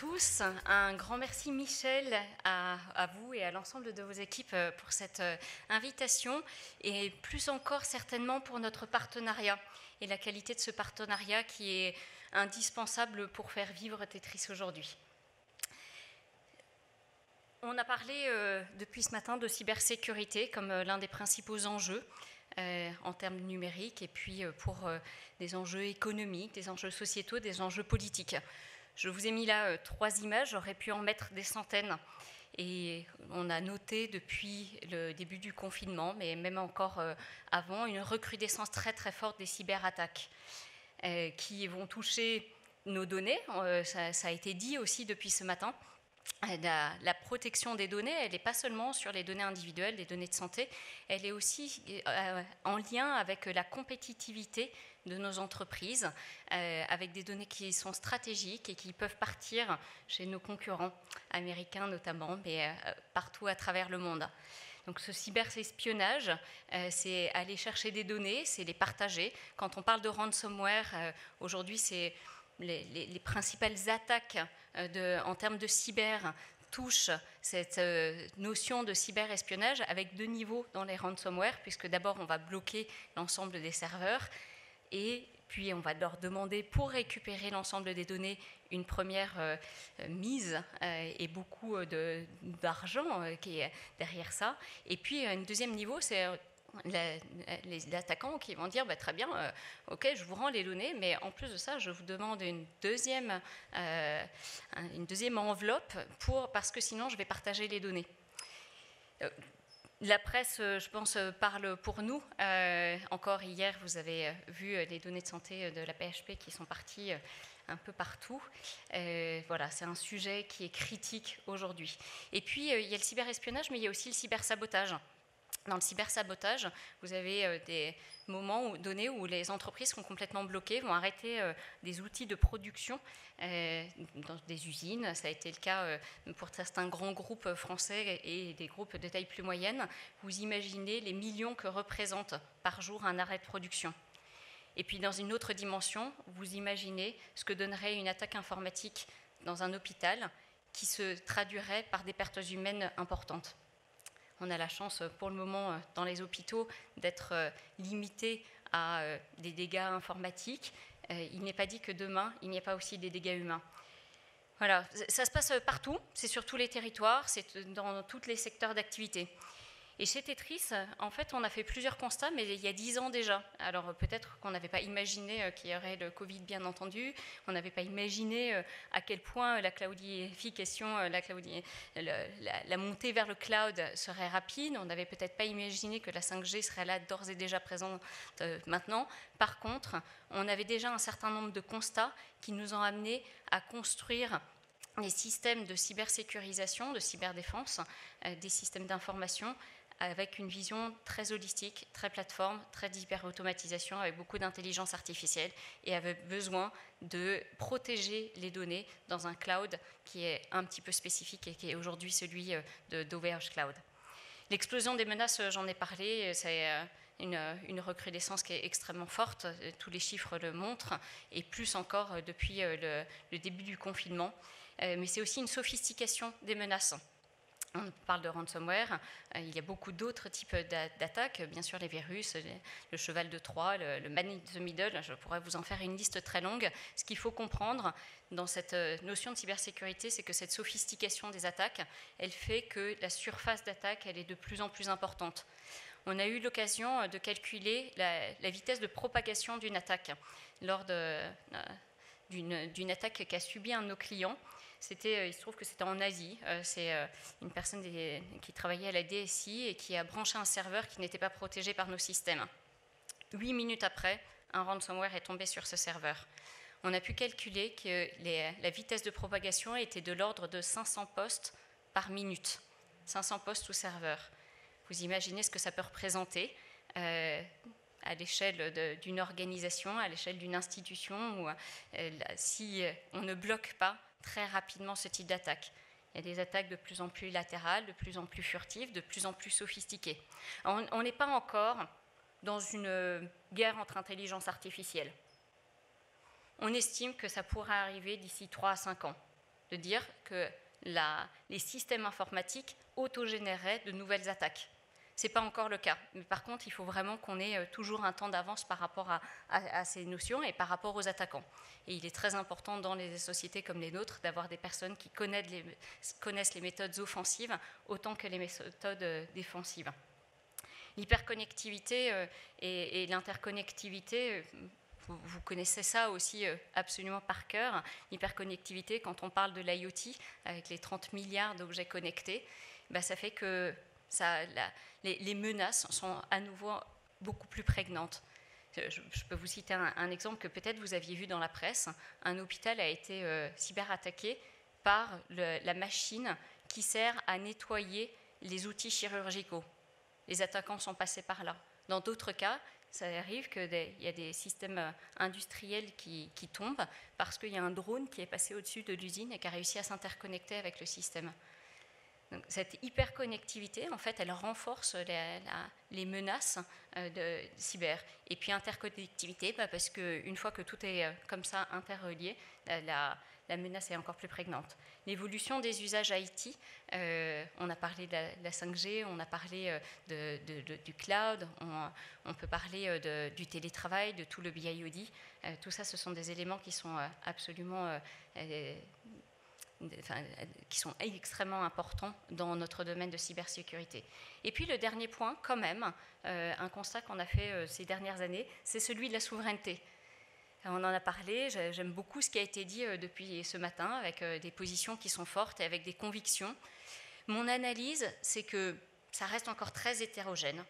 tous. Un grand merci Michel à vous et à l'ensemble de vos équipes pour cette invitation et plus encore certainement pour notre partenariat et la qualité de ce partenariat qui est indispensable pour faire vivre Tetris aujourd'hui. On a parlé depuis ce matin de cybersécurité comme l'un des principaux enjeux en termes numériques et puis pour des enjeux économiques, des enjeux sociétaux, des enjeux politiques. Je vous ai mis là 3 images, j'aurais pu en mettre des centaines. Et on a noté depuis le début du confinement, mais même encore avant, une recrudescence très très forte des cyberattaques qui vont toucher nos données. Ça a été dit aussi depuis ce matin. La protection des données, elle n'est pas seulement sur les données individuelles, les données de santé, elle est aussi en lien avec la compétitivité de nos entreprises, avec des données qui sont stratégiques et qui peuvent partir chez nos concurrents américains notamment, mais partout à travers le monde. Donc ce cyberespionnage, c'est aller chercher des données, c'est les partager. Quand on parle de ransomware, aujourd'hui c'est les principales attaques en termes de cyber touchent cette notion de cyberespionnage avec 2 niveaux dans les ransomware, puisque d'abord on va bloquer l'ensemble des serveurs et puis on va leur demander pour récupérer l'ensemble des données une première mise et beaucoup d'argent qui est derrière ça. Et puis un deuxième niveau, c'est les attaquants qui vont dire très bien, ok, je vous rends les données, mais en plus de ça, je vous demande une deuxième enveloppe parce que sinon je vais partager les données. La presse, je pense, parle pour nous. Encore hier, vous avez vu les données de santé de la PHP qui sont parties un peu partout. Voilà, c'est un sujet qui est critique aujourd'hui. Et puis, il y a le cyberespionnage, mais il y a aussi le cybersabotage. Dans le cybersabotage, vous avez des moments donnés où les entreprises sont complètement bloquées, vont arrêter des outils de production dans des usines. Ça a été le cas pour certains grands groupes français et des groupes de taille plus moyenne. Vous imaginez les millions que représente par jour un arrêt de production. Et puis dans une autre dimension, vous imaginez ce que donnerait une attaque informatique dans un hôpital qui se traduirait par des pertes humaines importantes. On a la chance pour le moment dans les hôpitaux d'être limité à des dégâts informatiques. Il n'est pas dit que demain, il n'y ait pas aussi des dégâts humains. Voilà, ça se passe partout, c'est sur tous les territoires, c'est dans tous les secteurs d'activité. Et chez Tetris, en fait, on a fait plusieurs constats, mais il y a 10 ans déjà. Alors peut-être qu'on n'avait pas imaginé qu'il y aurait le Covid, bien entendu. On n'avait pas imaginé à quel point la cloudification, la montée vers le cloud serait rapide. On n'avait peut-être pas imaginé que la 5G serait là d'ores et déjà présente maintenant. Par contre, on avait déjà un certain nombre de constats qui nous ont amenés à construire des systèmes de cybersécurisation, de cyberdéfense, des systèmes d'information avec une vision très holistique, très plateforme, très d'hyper-automatisation, avec beaucoup d'intelligence artificielle et avec besoin de protéger les données dans un cloud qui est un petit peu spécifique et qui est aujourd'hui celui d'OVH Cloud. L'explosion des menaces, j'en ai parlé, c'est une recrudescence qui est extrêmement forte, tous les chiffres le montrent, et plus encore depuis le début du confinement. Mais c'est aussi une sophistication des menaces. On parle de ransomware, il y a beaucoup d'autres types d'attaques, bien sûr les virus, le cheval de Troie, le man in the middle, je pourrais vous en faire une liste très longue. Ce qu'il faut comprendre dans cette notion de cybersécurité, c'est que cette sophistication des attaques, elle fait que la surface d'attaque, elle est de plus en plus importante. On a eu l'occasion de calculer la vitesse de propagation d'une attaque lors d'une attaque qu'a subi un de nos clients. Il se trouve que c'était en Asie, c'est une personne qui travaillait à la DSI et qui a branché un serveur qui n'était pas protégé par nos systèmes. 8 minutes après, un ransomware est tombé sur ce serveur. On a pu calculer que la vitesse de propagation était de l'ordre de 500 postes par minute. 500 postes ou serveurs. Vous imaginez ce que ça peut représenter à l'échelle d'une organisation, à l'échelle d'une institution, où si on ne bloque pas très rapidement ce type d'attaque. Il y a des attaques de plus en plus latérales, de plus en plus furtives, de plus en plus sophistiquées. On n'est pas encore dans une guerre entre intelligences artificielles. On estime que ça pourra arriver d'ici 3 à 5 ans. de dire que les systèmes informatiques autogénéreraient de nouvelles attaques. Ce n'est pas encore le cas, mais par contre, il faut vraiment qu'on ait toujours un temps d'avance par rapport à ces notions et par rapport aux attaquants. Et il est très important dans les sociétés comme les nôtres d'avoir des personnes qui connaissent les méthodes offensives autant que les méthodes défensives. L'hyperconnectivité et l'interconnectivité, vous connaissez ça aussi absolument par cœur. L'hyperconnectivité, quand on parle de l'IoT, avec les 30 milliards d'objets connectés, ça fait que les menaces sont à nouveau beaucoup plus prégnantes. Je peux vous citer un exemple que peut-être vous aviez vu dans la presse. Un hôpital a été cyberattaqué par la machine qui sert à nettoyer les outils chirurgicaux. Les attaquants sont passés par là. Dans d'autres cas, ça arrive qu'il y a des systèmes industriels qui tombent parce qu'il y a un drone qui est passé au-dessus de l'usine et qui a réussi à s'interconnecter avec le système. Donc, cette hyperconnectivité, en fait, elle renforce les menaces de cyber. Et puis interconnectivité, parce qu'une fois que tout est comme ça interrelié, la menace est encore plus prégnante. L'évolution des usages IT, on a parlé de la 5G, on a parlé du cloud, on peut parler du télétravail, de tout le BIOD. Tout ça, ce sont des éléments qui sont absolument... qui sont extrêmement importants dans notre domaine de cybersécurité. Et puis le dernier point, quand même, un constat qu'on a fait ces dernières années, c'est celui de la souveraineté. On en a parlé, j'aime beaucoup ce qui a été dit depuis ce matin, avec des positions qui sont fortes et avec des convictions. Mon analyse, c'est que ça reste encore très hétérogène.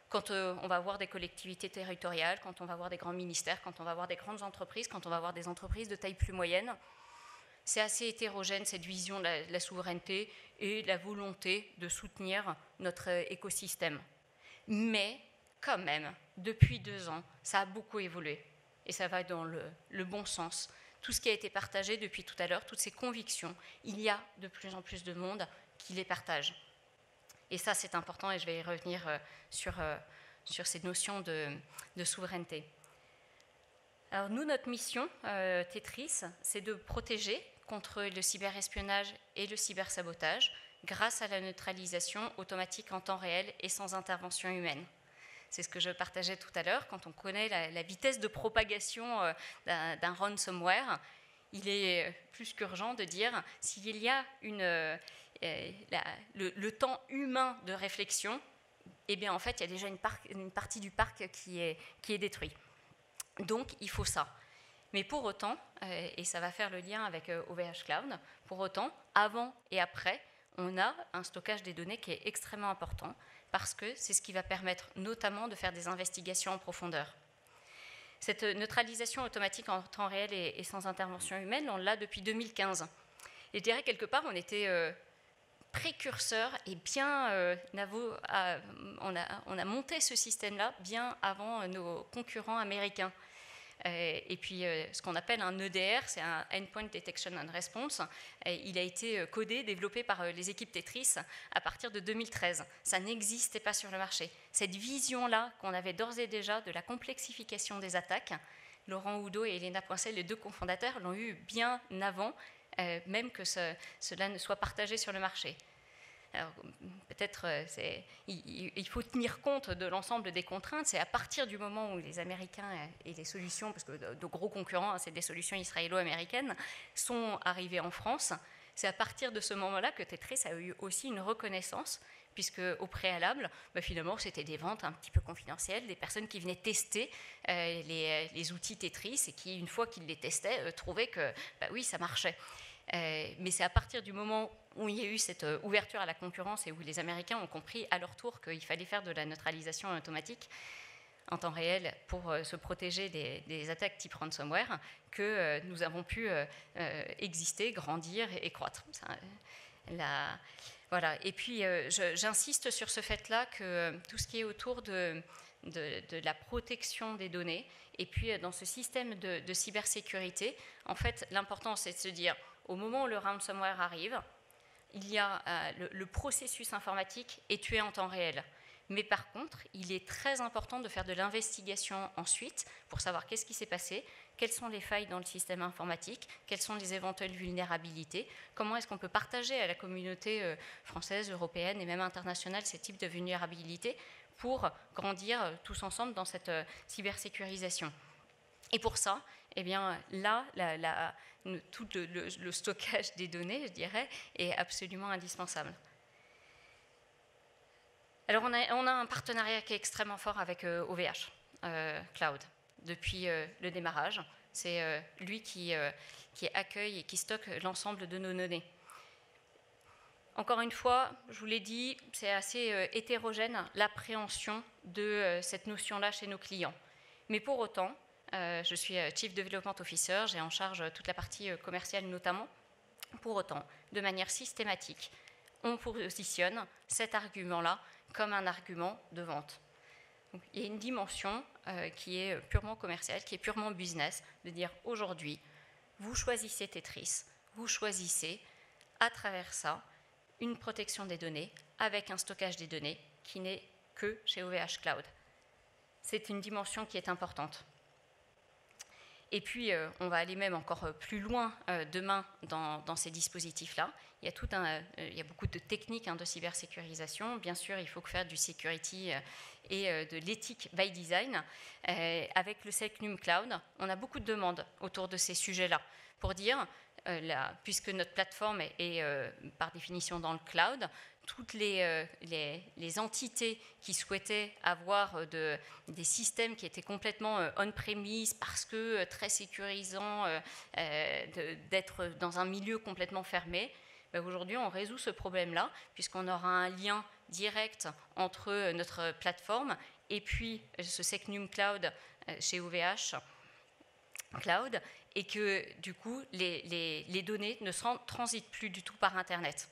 Quand on va voir des collectivités territoriales, quand on va voir des grands ministères, quand on va voir des grandes entreprises, quand on va voir des entreprises de taille plus moyenne, c'est assez hétérogène, cette vision de la souveraineté et la volonté de soutenir notre écosystème. Mais, quand même, depuis 2 ans, ça a beaucoup évolué. Et ça va dans le bon sens. Tout ce qui a été partagé depuis tout à l'heure, toutes ces convictions, il y a de plus en plus de monde qui les partage. Et ça, c'est important, et je vais y revenir sur ces notions de souveraineté. Alors nous, notre mission, Tetris, c'est de protéger contre le cyberespionnage et le cybersabotage grâce à la neutralisation automatique en temps réel et sans intervention humaine. C'est ce que je partageais tout à l'heure. Quand on connaît la vitesse de propagation d'un ransomware, il est plus qu'urgent de dire s'il y a le temps humain de réflexion, eh bien en fait il y a déjà une partie du parc qui est détruite. Donc il faut ça. Mais pour autant, et ça va faire le lien avec OVH Cloud, pour autant, avant et après, on a un stockage des données qui est extrêmement important parce que c'est ce qui va permettre notamment de faire des investigations en profondeur. Cette neutralisation automatique en temps réel et sans intervention humaine, on l'a depuis 2015. Et je dirais quelque part, on était précurseurs et bien, on a monté ce système-là bien avant nos concurrents américains. Et puis, ce qu'on appelle un EDR, c'est un Endpoint Detection and Response. Il a été codé, développé par les équipes Tetris à partir de 2013. Ça n'existait pas sur le marché. Cette vision-là, qu'on avait d'ores et déjà de la complexification des attaques, Laurent Oudot et Elena Poincet, les 2 cofondateurs, l'ont eu bien avant, même que cela ne soit partagé sur le marché. Alors, peut-être il faut tenir compte de l'ensemble des contraintes. C'est à partir du moment où les Américains et les solutions, parce que de gros concurrents, c'est des solutions israélo-américaines, sont arrivés en France, c'est à partir de ce moment-là que Tetris a eu aussi une reconnaissance, puisque au préalable, finalement, c'était des ventes un petit peu confidentielles, des personnes qui venaient tester les outils Tetris et qui, une fois qu'ils les testaient, trouvaient que oui, ça marchait. Mais c'est à partir du moment où il y a eu cette ouverture à la concurrence et où les Américains ont compris à leur tour qu'il fallait faire de la neutralisation automatique en temps réel pour se protéger des attaques type ransomware que nous avons pu exister, grandir et croître. Voilà. Et puis j'insiste sur ce fait-là que tout ce qui est autour de la protection des données et puis dans ce système de cybersécurité, en fait l'important c'est de se dire au moment où le ransomware arrive, il y a le processus informatique est tué en temps réel. Mais par contre, il est très important de faire de l'investigation ensuite pour savoir qu'est-ce qui s'est passé, quelles sont les failles dans le système informatique, quelles sont les éventuelles vulnérabilités, comment est-ce qu'on peut partager à la communauté française, européenne et même internationale ces types de vulnérabilités pour grandir tous ensemble dans cette cybersécurisation. Et pour ça, eh bien, là, tout le stockage des données, je dirais, est absolument indispensable. Alors, on a un partenariat qui est extrêmement fort avec OVH Cloud depuis le démarrage. C'est lui qui accueille et qui stocke l'ensemble de nos données. Encore une fois, je vous l'ai dit, c'est assez hétérogène l'appréhension de cette notion-là chez nos clients. Mais pour autant, je suis Chief Development Officer, j'ai en charge toute la partie commerciale notamment. Pour autant, de manière systématique, on positionne cet argument-là comme un argument de vente. Donc, il y a une dimension qui est purement commerciale, qui est purement business, de dire aujourd'hui, vous choisissez Tetris, vous choisissez à travers ça une protection des données avec un stockage des données qui n'est que chez OVH Cloud. C'est une dimension qui est importante. Et puis, on va aller même encore plus loin demain dans ces dispositifs-là. Il y a beaucoup de techniques de cybersécurisation. Bien sûr, il faut faire du security et de l'éthique by design. Avec le Selknum Cloud, on a beaucoup de demandes autour de ces sujets-là pour dire, puisque notre plateforme est par définition dans le cloud, toutes les entités qui souhaitaient avoir des systèmes qui étaient complètement on-premise parce que très sécurisants, d'être dans un milieu complètement fermé, aujourd'hui on résout ce problème-là puisqu'on aura un lien direct entre notre plateforme et puis ce Selknum Cloud chez OVH Cloud, et que du coup les données ne transitent plus du tout par Internet.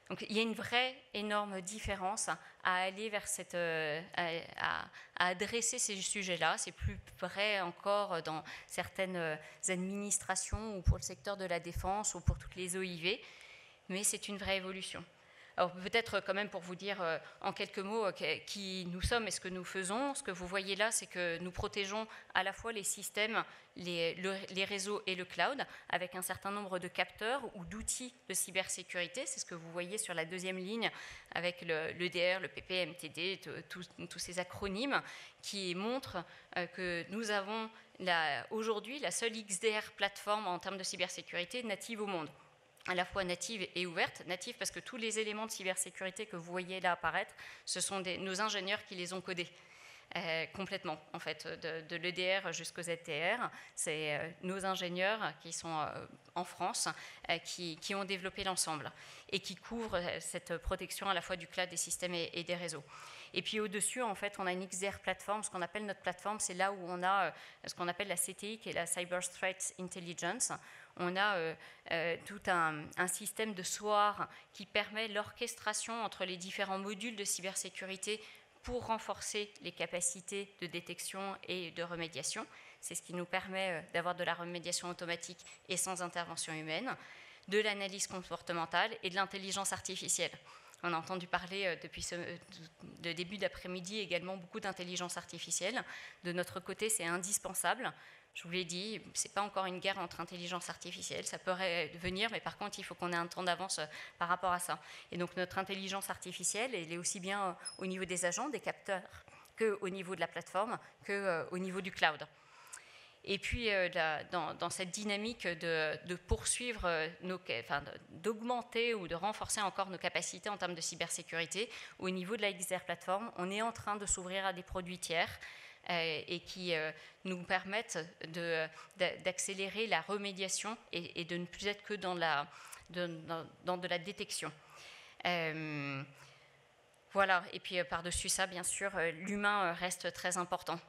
Donc il y a une vraie énorme différence à aller vers à adresser ces sujets-là. C'est plus vrai encore dans certaines administrations ou pour le secteur de la défense ou pour toutes les OIV, mais c'est une vraie évolution. Alors peut-être quand même pour vous dire en quelques mots qui nous sommes et ce que nous faisons, ce que vous voyez là, c'est que nous protégeons à la fois les systèmes, les réseaux et le cloud avec un certain nombre de capteurs ou d'outils de cybersécurité. C'est ce que vous voyez sur la deuxième ligne avec l'EDR, le PPMTD, tous ces acronymes qui montrent que nous avons aujourd'hui la seule XDR plateforme en termes de cybersécurité native au monde, à la fois native et ouverte. Native parce que tous les éléments de cybersécurité que vous voyez là apparaître, ce sont nos ingénieurs qui les ont codés complètement, en fait, de l'EDR jusqu'au ZTR. C'est nos ingénieurs qui sont en France qui ont développé l'ensemble et qui couvrent cette protection à la fois du cloud, des systèmes et des réseaux. Et puis au-dessus, en fait, on a une XDR plateforme. Ce qu'on appelle notre plateforme, c'est là où on a ce qu'on appelle la CTI, qui est la Cyber Threat Intelligence. On a tout un système de SOAR qui permet l'orchestration entre les différents modules de cybersécurité pour renforcer les capacités de détection et de remédiation. C'est ce qui nous permet d'avoir de la remédiation automatique et sans intervention humaine, de l'analyse comportementale et de l'intelligence artificielle. On a entendu parler depuis le début d'après-midi également beaucoup d'intelligence artificielle. De notre côté, c'est indispensable. Je vous l'ai dit, ce n'est pas encore une guerre entre intelligence artificielle, ça pourrait venir, mais par contre, il faut qu'on ait un temps d'avance par rapport à ça. Et donc, notre intelligence artificielle, elle est aussi bien au niveau des agents, des capteurs, qu'au niveau de la plateforme, qu'au niveau du cloud. Et puis, dans cette dynamique de poursuivre, d'augmenter ou de renforcer encore nos capacités en termes de cybersécurité, au niveau de la XDR plateforme, on est en train de s'ouvrir à des produits tiers et qui nous permettent d'accélérer la remédiation et de ne plus être que dans de la détection. Voilà, et puis par-dessus ça, bien sûr, l'humain reste très important.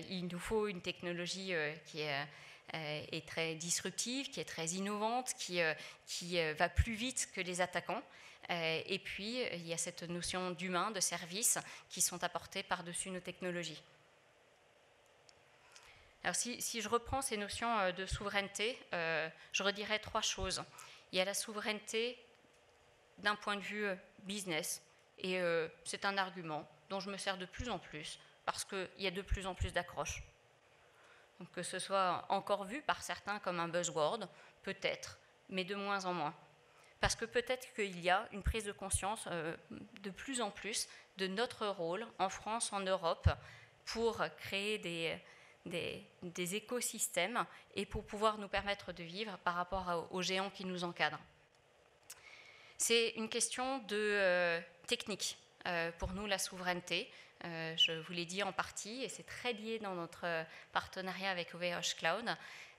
Il nous faut une technologie qui est très disruptive, qui est très innovante, qui va plus vite que les attaquants. Et puis, il y a cette notion d'humain, de service, qui sont apportés par-dessus nos technologies. Alors, si je reprends ces notions de souveraineté, je redirais trois choses. Il y a la souveraineté d'un point de vue business, et c'est un argument. dont je me sers de plus en plus, parce qu'il y a de plus en plus d'accroches. Donc, que ce soit encore vu par certains comme un buzzword, peut-être, mais de moins en moins. Parce que peut-être qu'il y a une prise de conscience de plus en plus de notre rôle en France, en Europe, pour créer des écosystèmes et pour pouvoir nous permettre de vivre par rapport aux géants qui nous encadrent. C'est une question de technique. Pour nous, la souveraineté, je vous l'ai dit en partie, et c'est très lié dans notre partenariat avec OVH Cloud.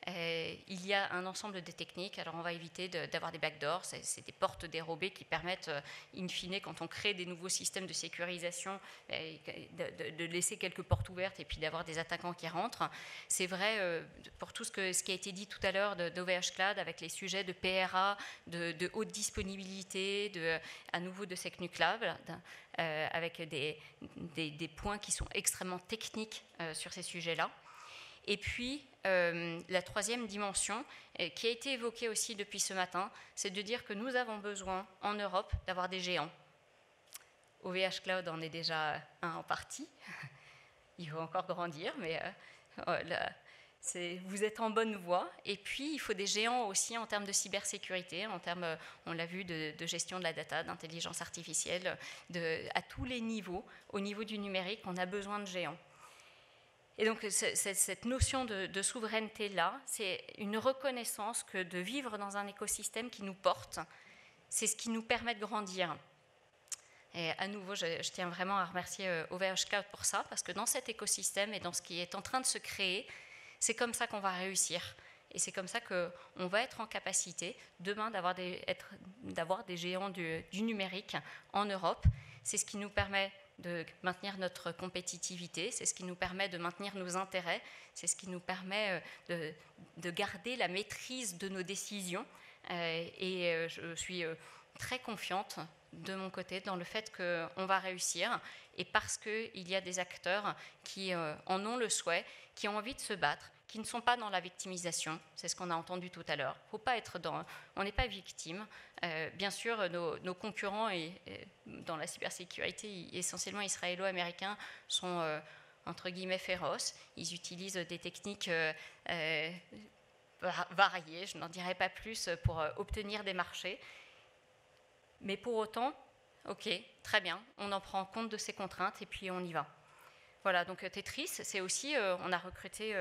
Il y a un ensemble de techniques. Alors on va éviter d'avoir des backdoors, c'est des portes dérobées qui permettent, in fine, quand on crée des nouveaux systèmes de sécurisation, de laisser quelques portes ouvertes et puis d'avoir des attaquants qui rentrent. C'est vrai pour tout ce qui a été dit tout à l'heure d'OVH Cloud avec les sujets de PRA, de haute disponibilité, à nouveau de SecNuCloud, avec des points qui sont extrêmement techniques sur ces sujets-là. Et puis, la troisième dimension, qui a été évoquée aussi depuis ce matin, c'est de dire que nous avons besoin, en Europe, d'avoir des géants. OVH Cloud en est déjà un en partie. Il faut encore grandir, mais vous êtes en bonne voie. Et puis, il faut des géants aussi en termes de cybersécurité, en termes, on l'a vu, de gestion de la data, d'intelligence artificielle, à tous les niveaux. Au niveau du numérique, on a besoin de géants. Et donc, cette notion de souveraineté-là, c'est une reconnaissance que de vivre dans un écosystème qui nous porte, c'est ce qui nous permet de grandir. Et à nouveau, je tiens vraiment à remercier OVH Cloud pour ça, parce que dans cet écosystème et dans ce qui est en train de se créer, c'est comme ça qu'on va réussir. Et c'est comme ça qu'on va être en capacité, demain, d'avoir des géants du numérique en Europe. C'est ce qui nous permet de maintenir notre compétitivité, c'est ce qui nous permet de maintenir nos intérêts, c'est ce qui nous permet de garder la maîtrise de nos décisions. Et je suis très confiante de mon côté dans le fait qu'on va réussir, et parce qu'il y a des acteurs qui en ont le souhait, qui ont envie de se battre, qui ne sont pas dans la victimisation, c'est ce qu'on a entendu tout à l'heure. Faut pas être on n'est pas victime. Bien sûr, nos concurrents dans la cybersécurité, essentiellement israélo-américains, sont entre guillemets féroces. Ils utilisent des techniques variées, je n'en dirai pas plus, pour obtenir des marchés. Mais pour autant, ok, très bien, on en prend compte de ces contraintes et puis on y va. Voilà, donc Tetris, c'est aussi, on a recruté,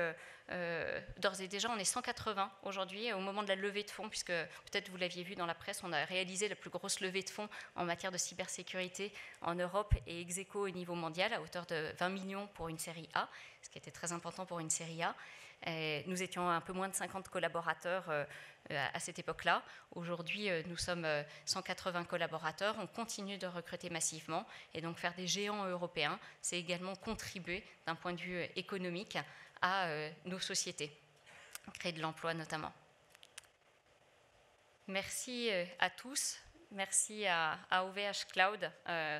d'ores et déjà, on est 180 aujourd'hui, au moment de la levée de fonds, puisque peut-être vous l'aviez vu dans la presse, on a réalisé la plus grosse levée de fonds en matière de cybersécurité en Europe et ex aequo au niveau mondial, à hauteur de 20 millions pour une série A, ce qui était très important pour une série A. Et nous étions un peu moins de 50 collaborateurs à cette époque-là. Aujourd'hui, nous sommes 180 collaborateurs. On continue de recruter massivement. Et donc, faire des géants européens, c'est également contribuer d'un point de vue économique à nos sociétés, créer de l'emploi notamment. Merci à tous. Merci à OVH Cloud,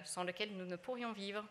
sans lequel nous ne pourrions vivre.